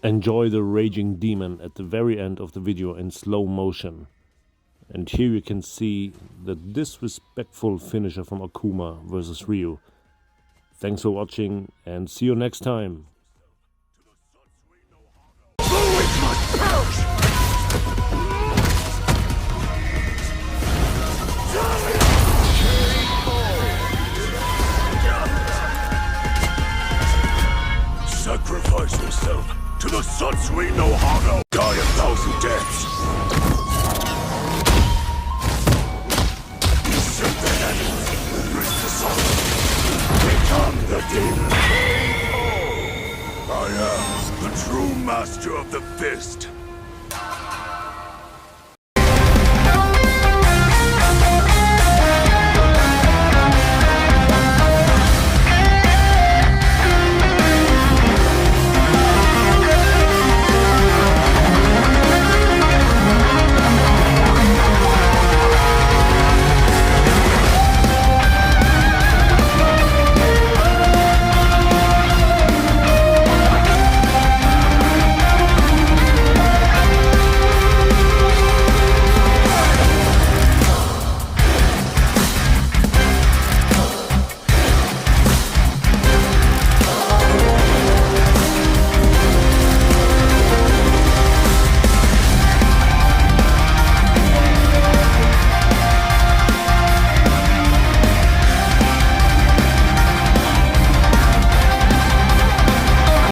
Enjoy the raging demon at the very end of the video in slow motion. And here you can see the disrespectful finisher from Akuma versus Ryu. Thanks for watching and see you next time. Sacrifice yourself to the Satsui no Hana! Die a thousand deaths! Set the heavens, bring the sun, become the demon! I am the true master of the fist!